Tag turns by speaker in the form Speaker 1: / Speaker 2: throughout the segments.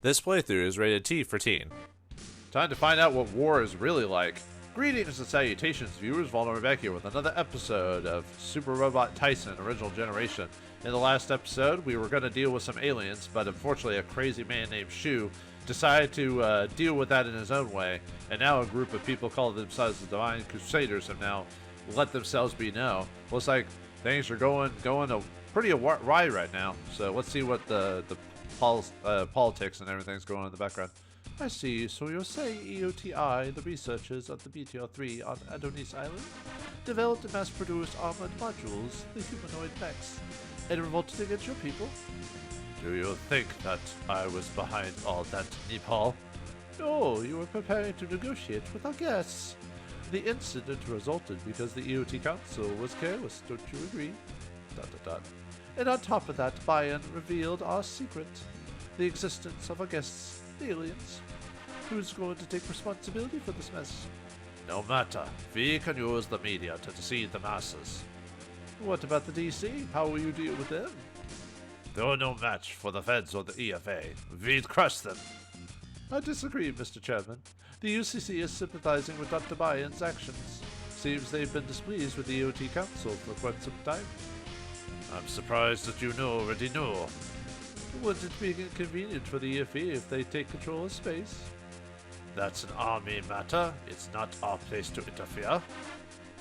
Speaker 1: This playthrough is rated T for teen. Time to find out what war is really like. Greetings and salutations, viewers. Vauldemare back here with another episode of Super Robot Taisen Original Generation. In the last episode, we were going to deal with some aliens, but unfortunately a crazy man named Shu decided to deal with that in his own way, and now a group of people calling themselves the Divine Crusaders have now let themselves be known. Looks like things are going a pretty awry right now, so let's see what the politics and everything's going on in the background. I see. So you're saying EOTI, the researchers of the BTR-3 on Adonis Island, developed and mass-produced armored modules, the humanoid mechs, and revolted against your people? Do you think that I was behind all that, Nepal? No, you were preparing to negotiate with our guests. The incident resulted because the EOT Council was careless, don't you agree? ... And on top of that, Bayan revealed our secret, the existence of our guests, the aliens. Who's going to take responsibility for this mess? No matter. We can use the media to deceive the masses. What about the DC? How will you deal with them? They're no match for the feds or the EFA. We'd crush them. I disagree, Mr. Chairman. The UCC is sympathizing with Dr. Bayan's actions. Seems they've been displeased with the EOT Council for quite some time. I'm surprised that you already know. Wouldn't it be inconvenient for the EFE if they take control of space? That's an army matter. It's not our place to interfere.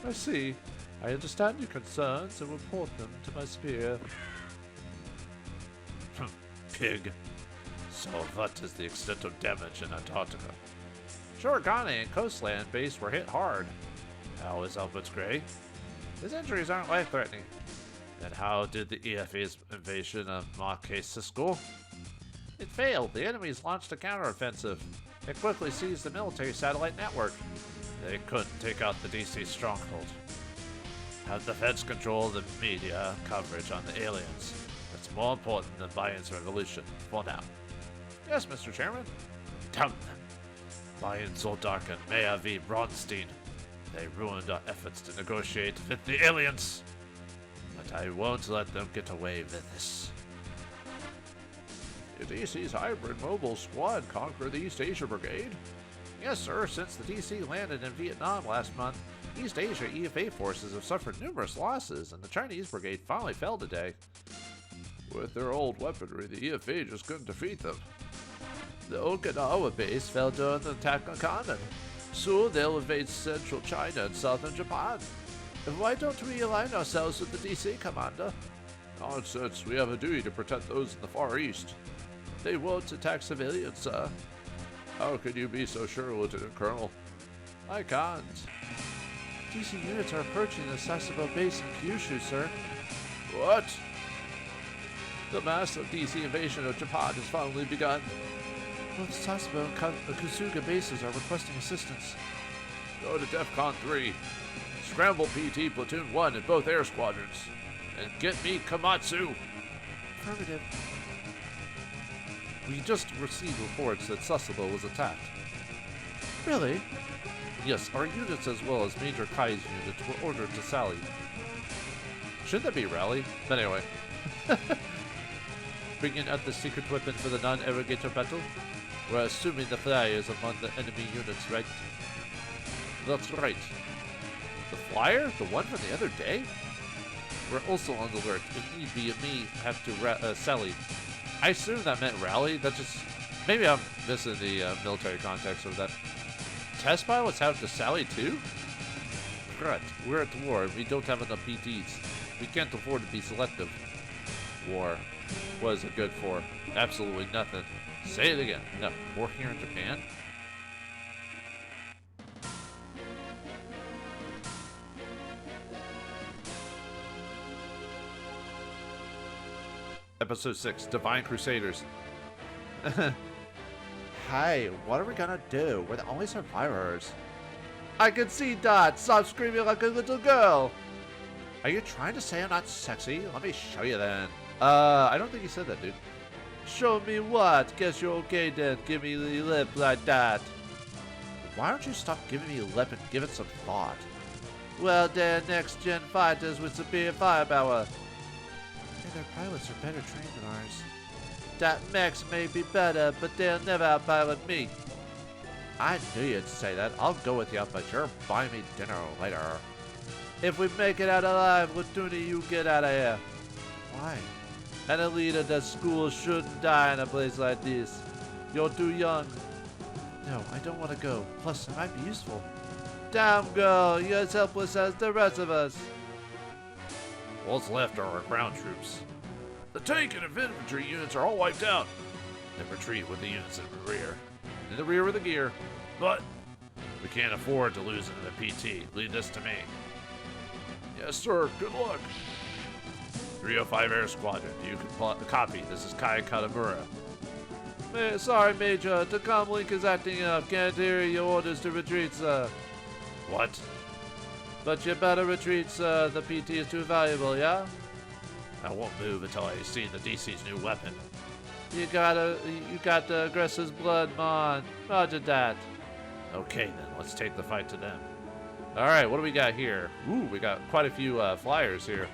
Speaker 1: I see. I understand your concerns and report them to my superior. Pig. So what is the extent of damage in Antarctica? Shorogane and Coastland base were hit hard. How is Albert Gray? His injuries aren't life-threatening. And how did the EFA's invasion of Marquesas go? It failed. The enemies launched a counteroffensive. They quickly seized the military satellite network. They couldn't take out the DC stronghold. Have the feds control the media coverage on the aliens. That's more important than Bayan's revolution, for now. Yes, Mr. Chairman. Damn them. Bayan Zoldark and Mea V. Bronstein. They ruined our efforts to negotiate with the aliens. But I won't let them get away with this. Did DC's hybrid mobile squad conquer the East Asia Brigade? Yes, sir. Since the DC landed in Vietnam last month, East Asia EFA forces have suffered numerous losses, and the Chinese brigade finally fell today. With their old weaponry, the EFA just couldn't defeat them. The Okinawa base fell during the attack on Kannon. Soon they'll invade central China and southern Japan. And why don't we align ourselves with the DC, Commander? Nonsense. We have a duty to protect those in the Far East. They won't attack civilians, sir. How can you be so sure, Lieutenant Colonel? I can't. DC units are approaching the Sasebo base in Kyushu, sir. What? The massive DC invasion of Japan has finally begun. Both Sasebo and Kusuga bases are requesting assistance. Go to DEFCON 3. Scramble PT Platoon 1 in both air squadrons. And get me Komatsu. Affirmative. We just received reports that Sasebo was attacked. Really? Yes, our units as well as Major Kai's units were ordered to sally. Shouldn't that be rally? But anyway. Bringing out the secret weapon for the non-irrigator battle? We're assuming the flyer is among the enemy units, right? That's right. The flyer? The one from the other day? We're also on the alert. If need be, me have to sally. I assume that meant rally. That just... Maybe I'm missing the military context of that. Test pilots have to sally too? Correct. We're at war and we don't have enough PTs. We can't afford to be selective. War. What is it good for? Absolutely nothing. Say it again. No. War here in Japan? Episode 6, Divine Crusaders. Hey, what are we gonna do? We're the only survivors. I can see that! Stop screaming like a little girl! Are you trying to say I'm not sexy? Let me show you then. I don't think you said that, dude. Show me what? Guess you're okay then. Give me the lip like that. Why don't you stop giving me lip and give it some thought? Well, they're next-gen fighters with superior firepower. And their pilots are better trained than ours. That mechs may be better, but they'll never outpilot me. I knew you'd say that. I'll go with you, but you're buying me dinner later. If we make it out alive, what do you get out of here? Why? And a leader that school shouldn't die in a place like this. You're too young. No, I don't want to go. Plus, it might be useful. Damn, girl, you're as helpless as the rest of us. What's left are our ground troops. The tank and infantry units are all wiped out. Then retreat with the units in the rear. In the rear with the gear. But we can't afford to lose into the PT. Lead this to me. Yes, sir. Good luck. 305 Air Squadron. You can copy. This is Kai Katamura. Sorry, Major. The comm link is acting up. Can't hear your orders to retreat, sir. What? But you better retreat, sir. The PT is too valuable, yeah? I won't move until I see the DC's new weapon. You got the aggressor's blood, man. Roger that. Okay, then. Let's take the fight to them. Alright, what do we got here? Ooh, we got quite a few flyers here.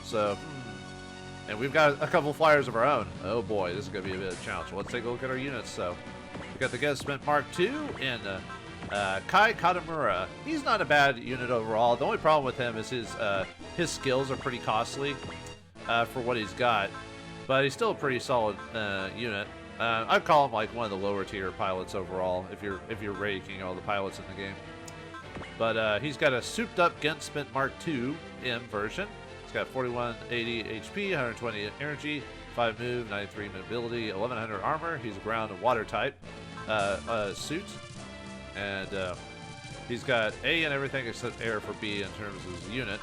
Speaker 1: So, and we've got a couple flyers of our own. Oh boy, this is going to be a bit of a challenge. Let's take a look at our units. So, we got the Gespent Mark II and Kai Katamura. He's not a bad unit overall. The only problem with him is his skills are pretty costly for what he's got. But he's still a pretty solid unit. I'd call him like one of the lower tier pilots overall if you're ranking all the pilots in the game. But he's got a souped up Gespent Mark II M version. He's got 4180 HP, 120 energy, 5 move, 93 mobility, 1100 armor. He's a ground and water type suit. And he's got A in everything except air for B in terms of his unit.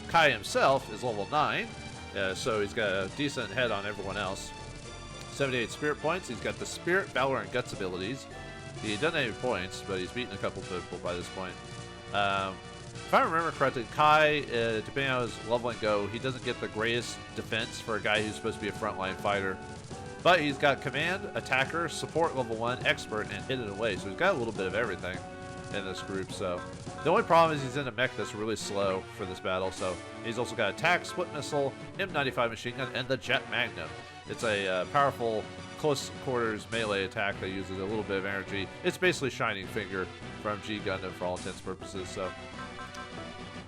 Speaker 1: Kai himself is level 9, so he's got a decent head on everyone else. 78 spirit points. He's got the spirit, valor, and guts abilities. He doesn't have any points, but he's beaten a couple people by this point. If I remember correctly, Kai, depending on his level and go, he doesn't get the greatest defense for a guy who's supposed to be a frontline fighter. But he's got command, attacker, support level 1, expert, and hit it away. So he's got a little bit of everything in this group. So the only problem is he's in a mech that's really slow for this battle. So he's also got attack, split missile, M95 machine gun, and the Jet Magnum. It's a powerful close quarters melee attack that uses a little bit of energy. It's basically Shining Finger from G Gundam for all intents and purposes. So,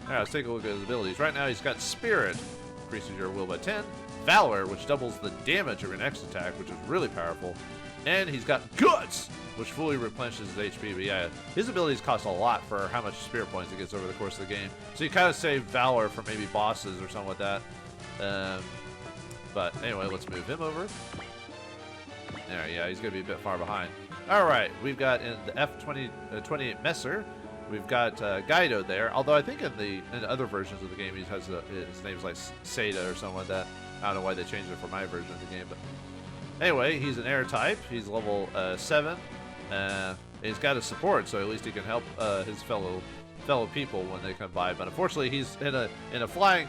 Speaker 1: alright, let's take a look at his abilities. Right now, he's got Spirit, increases your will by 10. Valor, which doubles the damage of your next attack, which is really powerful. And he's got Guts, which fully replenishes his HP. But yeah, his abilities cost a lot for how much Spirit points he gets over the course of the game. So you kind of save Valor for maybe bosses or something like that. But anyway, let's move him over. There, yeah, he's going to be a bit far behind. All right, we've got in the F-28 Messer, we've got Gaido there. Although I think in other versions of the game, he has his name's like Seda or something like that. I don't know why they changed it for my version of the game, but anyway, he's an air type. He's level 7. He's got a support, so at least he can help his fellow people when they come by. But unfortunately, he's in a flying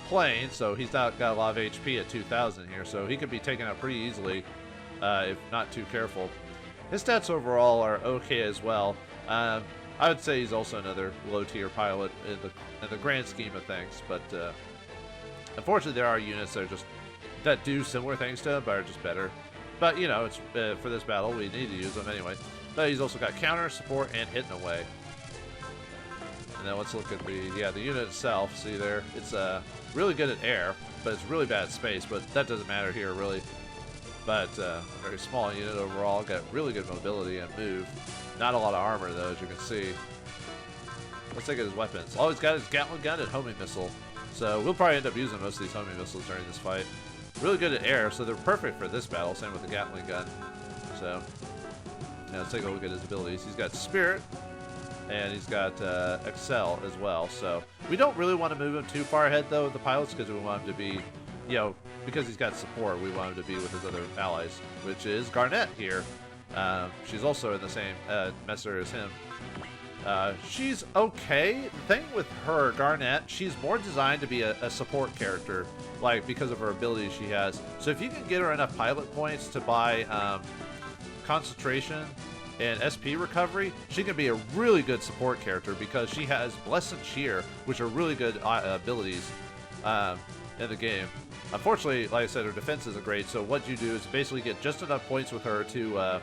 Speaker 1: plane, so he's not got a lot of HP at 2,000 here, so he could be taken out pretty easily if not too careful. His stats overall are okay as well. I would say he's also another low-tier pilot in the grand scheme of things, but unfortunately there are units that do similar things to him, but are just better. But you know, it's for this battle we need to use them anyway. But he's also got counter, support, and hitting away. And then let's look at the unit itself. See there, it's really good at air, but it's really bad at space. But that doesn't matter here really. But very small unit overall. Got really good mobility and move. Not a lot of armor though, as you can see. Let's look at his weapons. All he's got is Gatling gun and homing missile. So we'll probably end up using most of these homing missiles during this fight. Really good at air, so they're perfect for this battle. Same with the Gatling gun. So now let's take a look at his abilities. He's got Spirit. And he's got Excel as well. So we don't really want to move him too far ahead, though, of the pilots, because we want him to be, because he's got support, we want him to be with his other allies, which is Garnet here. She's also in the same messer as him. She's okay. The thing with her, Garnet, she's more designed to be a support character, like, because of her abilities she has. So if you can get her enough pilot points to buy concentration and SP recovery, she can be a really good support character because she has Bless and Cheer, which are really good abilities in the game. Unfortunately, like I said, her defense isn't great, so what you do is basically get just enough points with her to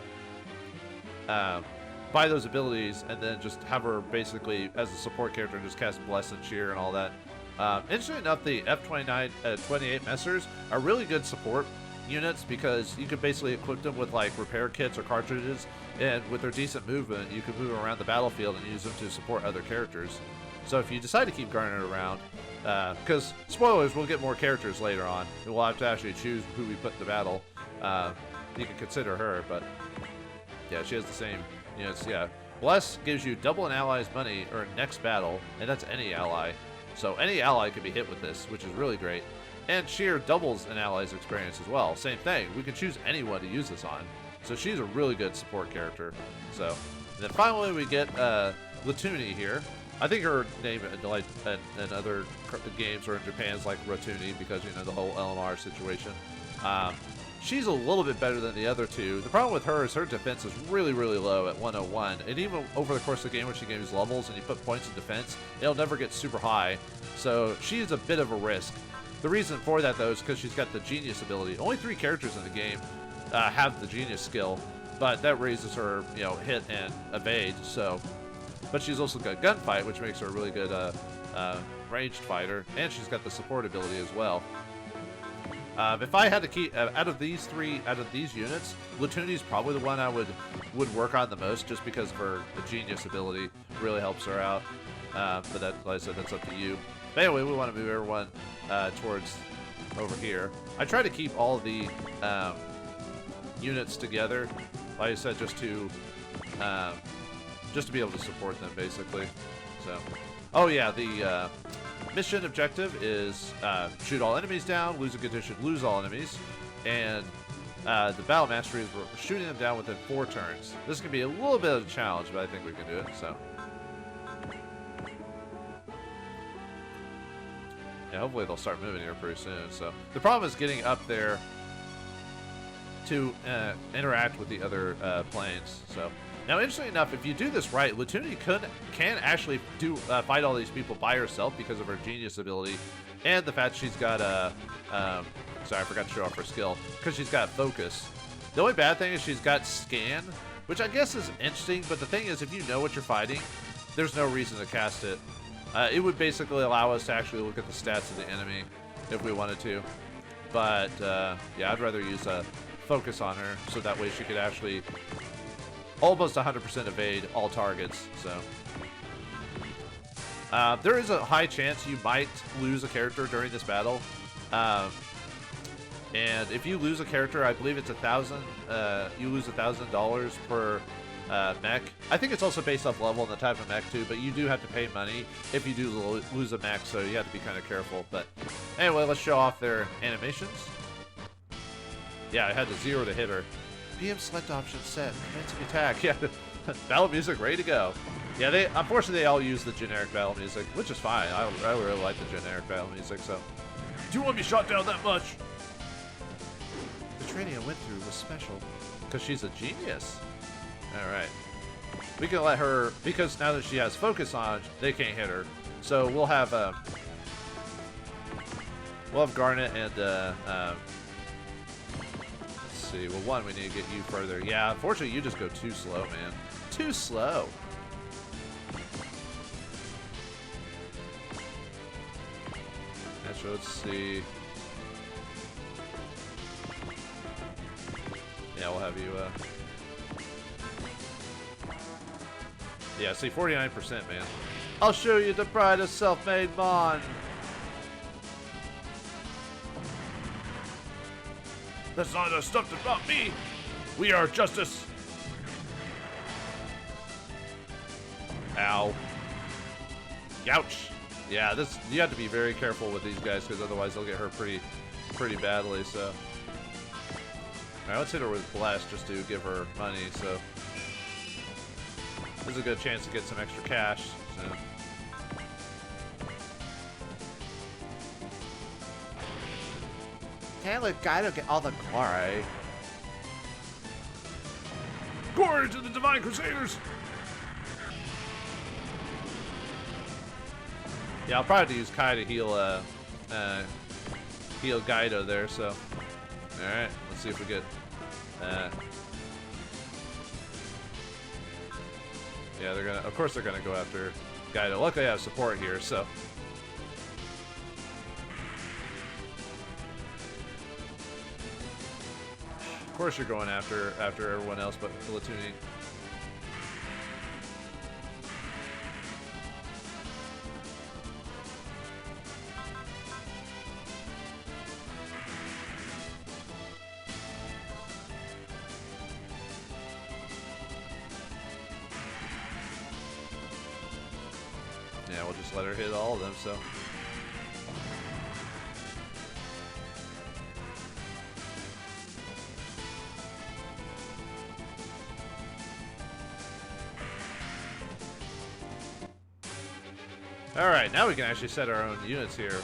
Speaker 1: buy those abilities, and then just have her basically as a support character just cast Bless and Cheer and all that. Interestingly enough, the F-28 Messers are really good support units because you can basically equip them with like repair kits or cartridges, and with their decent movement, you can move around the battlefield and use them to support other characters. So if you decide to keep Garnet around, because spoilers, we'll get more characters later on, and we'll have to actually choose who we put in the battle. You can consider her, but yeah, she has the same units. Yeah, Bless gives you double an ally's money or next battle, and that's any ally. So any ally can be hit with this, which is really great. And Cheer doubles an ally's experience as well. Same thing. We can choose anyone to use this on. So she's a really good support character. So, and then finally we get Latuni here. I think her name like in other games or in Japan is like Rotuni because, you know, the whole LMR situation. She's a little bit better than the other two. The problem with her is her defense is really, really low at 101. And even over the course of the game when she gains levels and you put points in defense, it'll never get super high. So she's a bit of a risk. The reason for that, though, is because she's got the Genius ability. Only 3 characters in the game have the Genius skill, but that raises her, you know, hit and evade. So, but she's also got Gunfight, which makes her a really good ranged fighter, and she's got the support ability as well. If I had to keep out of these units, Latuni's probably the one I would work on the most, just because of her the Genius ability really helps her out. But that, like I said, that's up to you. But anyway, we want to move everyone towards over here. I try to keep all the units together, like I said, just to be able to support them, basically. So, oh yeah, the mission objective is shoot all enemies down, lose a condition, lose all enemies, and the battle mastery is we're shooting them down within 4 turns. This can be a little bit of a challenge, but I think we can do it. So. Yeah, hopefully they'll start moving here pretty soon. So the problem is getting up there to interact with the other planes. So now, interestingly enough, if you do this right, Latuni can actually fight all these people by herself because of her Genius ability, and the fact she's got a sorry, I forgot to show off her skill because she's got Focus. The only bad thing is she's got Scan, which I guess is interesting. But the thing is, if you know what you're fighting, there's no reason to cast it. It would basically allow us to actually look at the stats of the enemy if we wanted to. But, yeah, I'd rather use a Focus on her so that way she could actually almost 100% evade all targets. So, there is a high chance you might lose a character during this battle. And if you lose a character, I believe it's you lose $1,000 per mech. I think it's also based off level and the type of mech too, but you do have to pay money if you do lose a mech, so you have to be kind of careful. But anyway, let's show off their animations. Yeah, I had the 0 to hit her. PM select option set, commencing attack. Yeah, battle music ready to go. Yeah, unfortunately they all use the generic battle music, which is fine. I really like the generic battle music. So, do you want me shot down that much? The training I went through was special because she's a genius. Alright. We can let her, because now that she has Focus on, they can't hit her. So we'll have Garnet and let's see, well, one, we need to get you further. Yeah, unfortunately you just go too slow, man. Too slow. Actually, let's see. Yeah, we'll have you yeah, see, 49%, man. I'll show you the pride of self-made Mon. That's not the stuff about me. We are justice. Ow. Ouch. Yeah, you have to be very careful with these guys because otherwise they'll get hurt pretty badly. So, all right, let's hit her with Blast just to give her money. So. There's a good chance to get some extra cash. So. Can't let Guido get all the glory. Glory to the Divine Crusaders! Yeah, I'll probably use Kai to heal heal Gaido there, so. Alright, let's see if we get... yeah, they're gonna... Of course they're gonna go after Gaido. Luckily I have support here, so... Of course you're going after everyone else but Latuni. Yeah, we'll just let her hit all of them, so. Alright, now we can actually set our own units here.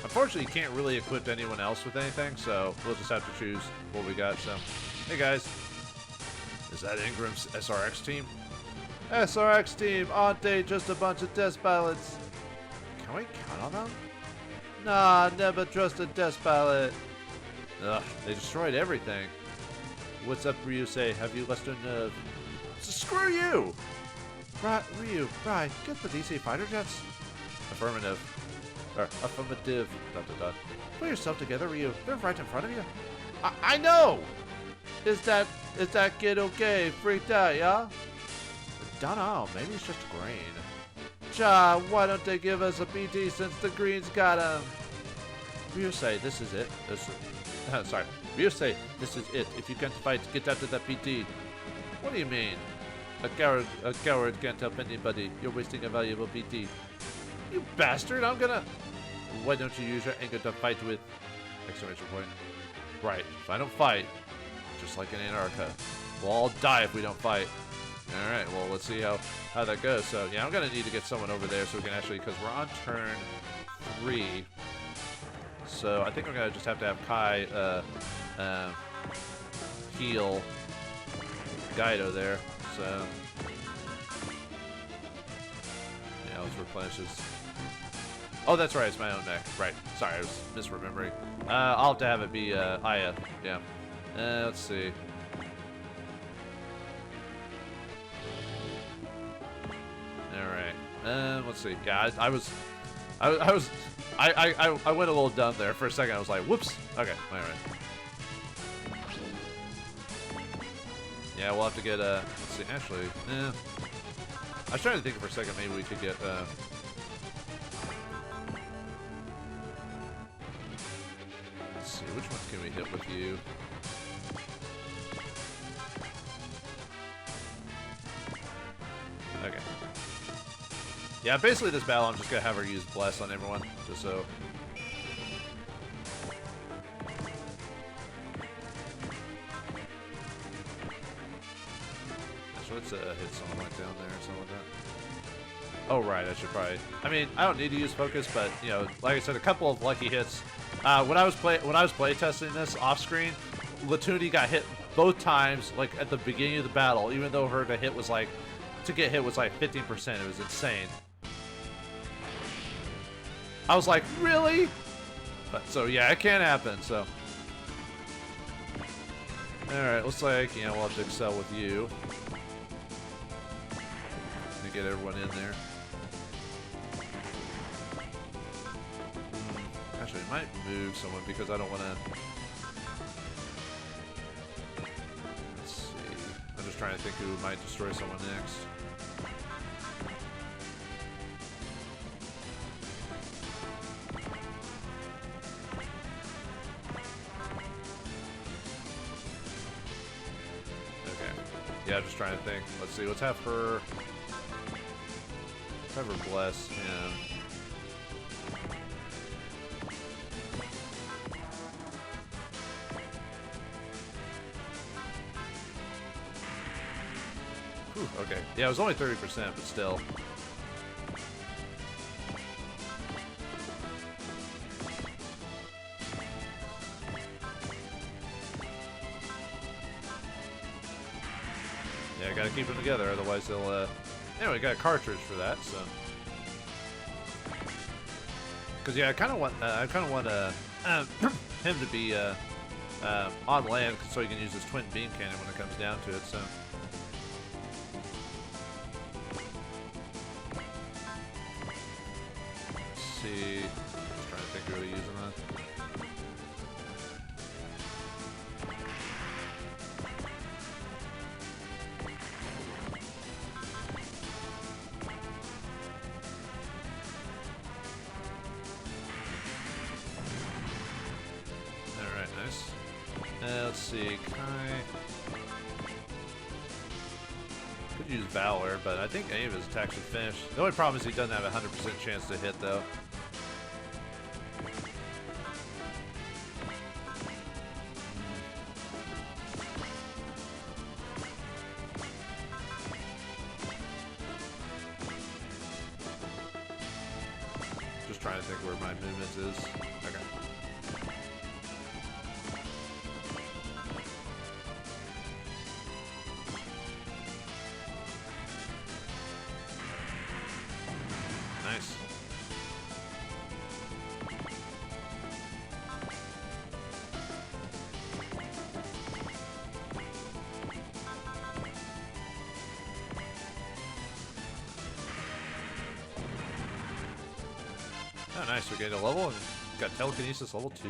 Speaker 1: Unfortunately, you can't really equip anyone else with anything, so we'll just have to choose what we got, so. Hey guys. Is that Ingram's SRX team? SRX team, aren't they just a bunch of death pilots? Can we count on them? Nah, never trust a death pilot. Ugh, they destroyed everything. What's up, Ryusei? Have you lost your nerve? Screw you! Right, Ryu, right, get the DC fighter jets. Affirmative. Affirmative. ... Pull yourself together, Ryu. They're right in front of you. I know! Is that kid okay? Freaked out, yeah? Don't know, maybe it's just green. Cha, why don't they give us a PT since the Greens got him? Ryusei, this is it. Sorry. Ryusei, this is it. If you can't fight, get after that PT. What do you mean? A coward can't help anybody. You're wasting a valuable PT. You bastard, I'm gonna... Why don't you use your anger to fight with... Exclamation point. Right, if I don't fight, just like in Antarctica, we'll all die if we don't fight. Alright, well, let's see how that goes. So, yeah, I'm going to need to get someone over there so we can actually, because we're on turn 3. So, I think I'm going to just have to have Kai heal Gaido there. So, yeah, let's replenish his... Oh, that's right, it's my own mech. Right, sorry, I was misremembering. I'll have to have it be Aya, yeah. Let's see. Alright. Let's see. Yeah, I went a little dumb there for a second. I was like, whoops. Okay. Alright. Yeah, we'll have to get let's see. Actually, I was trying to think for a second. Maybe we could get let's see. Which ones can we hit with you? Okay. Yeah, basically this battle, I'm just going to have her use Bless on everyone, just so... So let's hit someone like down there or something like that. Oh, right, I should probably... I mean, I don't need to use Focus, but, you know, like I said, a couple of lucky hits. When I was playtesting this off-screen, Latuni got hit both times, like, at the beginning of the battle, even though her to get hit was like 15%. It was insane. I was like, really? But so yeah, it can happen. So, all right, looks like we'll have to excel with you to get everyone in there. Actually, I might move someone because I don't want to. Let's see. I'm just trying to think who might destroy someone next. Yeah, I'm just trying to think. Let's see. Let's have her bless him. Whew, okay. Yeah, it was only 30%, but still. Yeah, I gotta keep them together, otherwise they'll, anyway, got a cartridge for that, so. Cause yeah, I kind of want him to be on land so he can use his twin beam cannon when it comes down to it. So. Let's see. Just trying to think of really using that. Let's see, could use Valor, but I think any of his attacks would finish. The only problem is he doesn't have a 100% chance to hit, though. Just trying to think where my movements is. Okay. Nice. Oh, nice. We gained a level and got telekinesis level 2.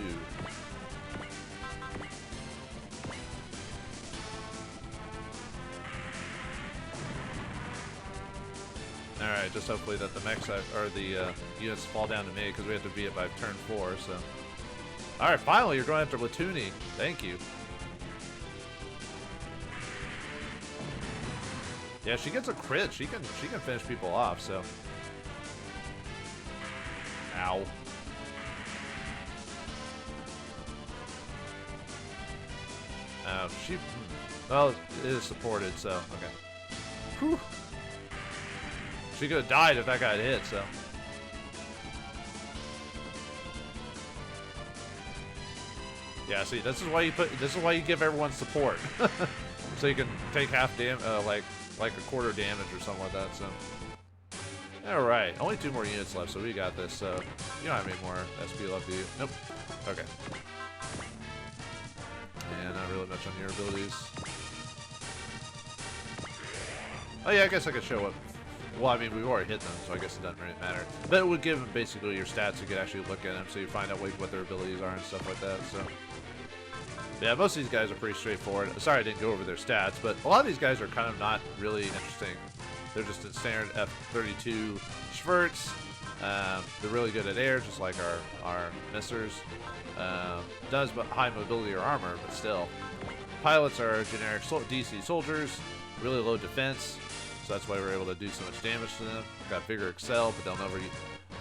Speaker 1: Alright, just hopefully that the mechs or the units fall down to me because we have to beat it by turn 4. So, alright, finally you're going after Latuni. Thank you. Yeah, she gets a crit. She can finish people off. So, ow. Oh, she. Well, it is supported. So, okay. Whew. She could have died if that got hit, so. Yeah, see, this is why you give everyone support. So you can take half like a quarter damage or something like that, so. Alright, only 2 more units left, so we got this, so you don't have any more SP left, do you? Nope. Okay. And not really much on your abilities. Oh yeah, I guess I could show up. Well, I mean, we've already hit them, so I guess it doesn't really matter. But it would give them basically your stats. You could actually look at them, so you find out what their abilities are and stuff like that. So, yeah, most of these guys are pretty straightforward. Sorry I didn't go over their stats, but a lot of these guys are kind of not really interesting. They're just in standard F32 Schwerts. They're really good at air, just like our missers. Does high mobility or armor, but still. Pilots are generic DC soldiers, really low defense. So that's why we're able to do so much damage to them. Got Vigor Excel, but they'll never use...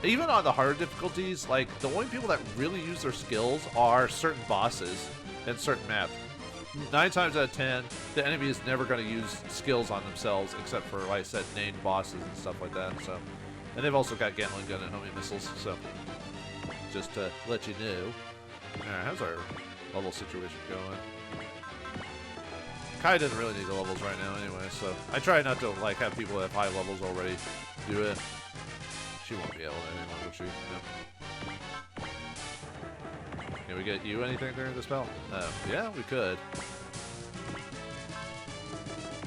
Speaker 1: Even on the harder difficulties, like, the only people that really use their skills are certain bosses and certain maps. 9 times out of 10, the enemy is never going to use skills on themselves, except for, like I said, named bosses and stuff like that. So, and they've also got Gatling gun and homing missiles, so just to let you know. Alright, how's our level situation going? Kai doesn't really need the levels right now anyway, so I try not to like have people that have high levels already do it. She won't be able to anymore, will she? No. Can we get you anything during the spell? Yeah, we could.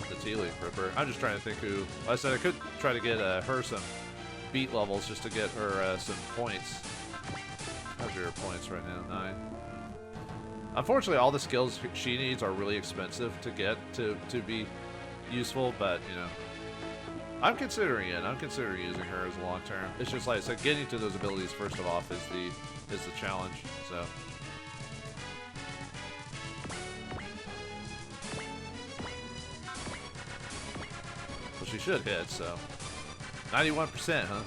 Speaker 1: The Tea-Leaf Ripper. I'm just trying to think who... I said I could try to get her some beat levels just to get her some points. How's your points right now? 9. Unfortunately, all the skills she needs are really expensive to get to be useful, but, you know, I'm considering it. I'm considering using her as a long term. It's just like I said, getting to those abilities first of all is the challenge. So, well, she should hit. So, 91%, huh?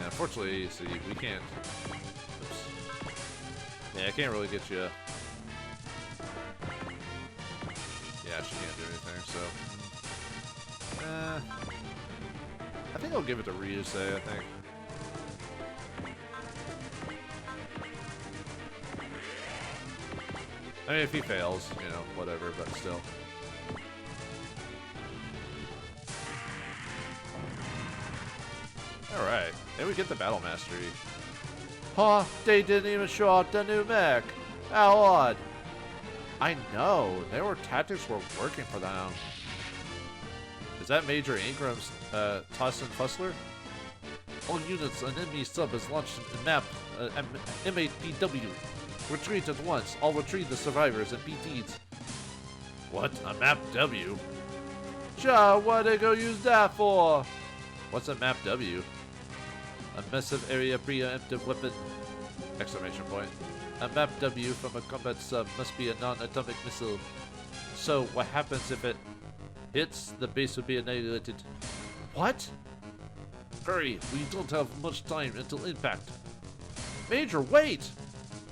Speaker 1: Unfortunately, see, we can't. Oops. Yeah, I can't really get you. Yeah, she can't do anything. So, I think I'll give it to Ryusei. I think. I mean, if he fails, you know, whatever. But still. And we get the battle mastery. Huh? They didn't even show off the new mech. How odd. I know. Their tactics were working for them. Is that Major Ingram's Taisen Fussler? All units, an enemy sub has launched a map, MAPW. Retreat at once. I'll retrieve the survivors and PTs. What? A map W? Cha, what they go use that for? What's a map W? A massive area preemptive weapon! Exclamation point. A map W from a combat sub must be a non-atomic missile. So, what happens if it hits? The base will be annihilated. What? Hurry, we don't have much time until impact. Major, wait!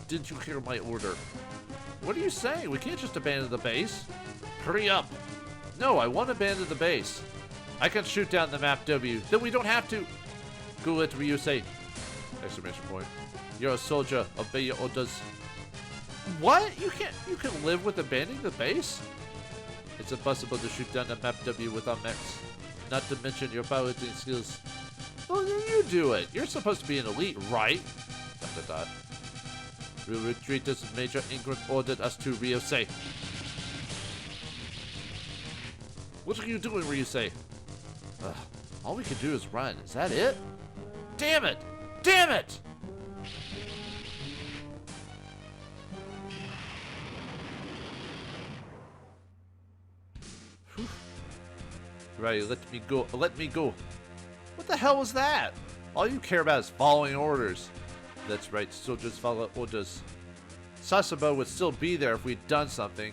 Speaker 1: Didn't you hear my order? What are you saying? We can't just abandon the base. Hurry up! No, I won't abandon the base. I can shoot down the map W. Then we don't have to. Go it, Ryusei! Exclamation point. You're a soldier. Obey your orders. What? You can live with abandoning the base? It's impossible to shoot down the map W with our mechs. Not to mention your piloting skills. Well, you do it. You're supposed to be an elite, right? ... We'll retreat as Major Ingram ordered us to, Ryusei. What are you doing, Ryusei? All we can do is run. Is that it? Damn it! Damn it! Whew. Right, let me go. Let me go. What the hell was that? All you care about is following orders. That's right, soldiers follow orders. Sasebo would still be there if we'd done something.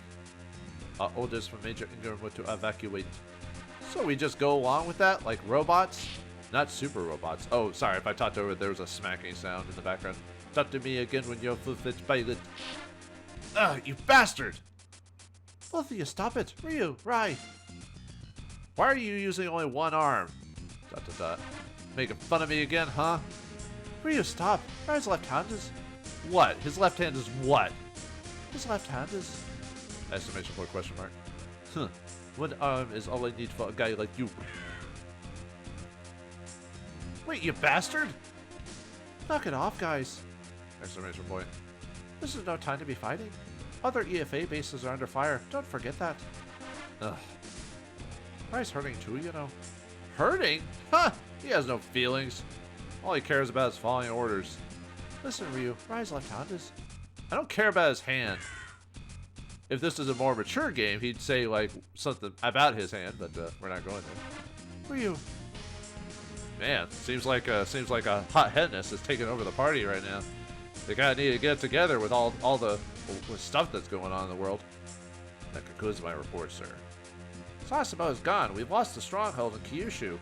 Speaker 1: Our orders from Major Ingram were to evacuate. So we just go along with that, like robots? Not super robots. Oh, sorry, if I talked over, there was a smacking sound in the background. Talk to me again when you're full-fledged pilot. Ugh, you bastard! Both of you, stop it! Ryu, Rai! Why are you using only one arm? ... Making fun of me again, huh? Ryu, stop! Rai's left hand is... What? His left hand is what? His left hand is... Exclamation point, question mark. Huh. One arm is all I need for a guy like you. Wait, you bastard! Knock it off, guys! Exclamation point. This is no time to be fighting. Other EFA bases are under fire. Don't forget that. Ugh. Rai's hurting too, you know. Hurting? Huh! He has no feelings. All he cares about is following orders. Listen, Ryu, Rai's left-handed. I don't care about his hand. If this is a more mature game, he'd say, like, something about his hand, but we're not going there. Ryu. Man, seems like a hot-headedness is taking over the party right now. They kind of need to get together with all the stuff that's going on in the world. That concludes my report, sir. Sasebo is gone. We've lost the stronghold in Kyushu.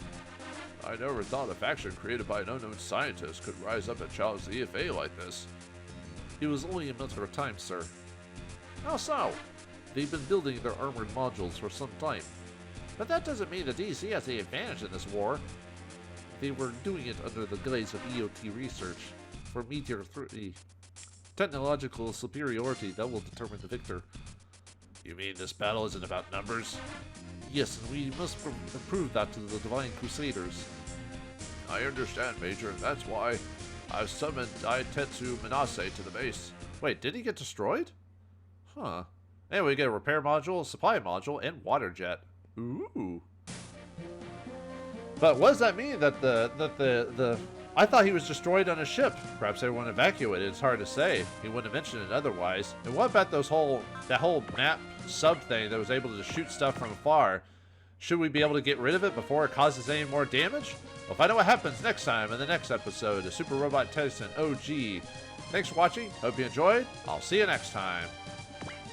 Speaker 1: I never thought a faction created by an unknown scientist could rise up and challenge the EFA like this. It was only a matter of time, sir. How so? They've been building their armored modules for some time. But that doesn't mean that DC has the advantage in this war. They were doing it under the guise of EOT research. For Meteor 3, technological superiority that will determine the victor. You mean this battle isn't about numbers? Yes, and we must prove that to the Divine Crusaders. I understand, Major, and that's why I've summoned Daitetsu Minase to the base. Wait, did he get destroyed? Huh. Anyway, we get a repair module, a supply module, and water jet. Ooh. But what does that mean? That I thought he was destroyed on a ship. Perhaps everyone evacuated. It's hard to say. He wouldn't have mentioned it otherwise. And what about that whole map sub thing that was able to shoot stuff from afar? Should we be able to get rid of it before it causes any more damage? Well, find out what happens next time in the next episode of Super Robot Taisen OG. Thanks for watching. Hope you enjoyed. I'll see you next time.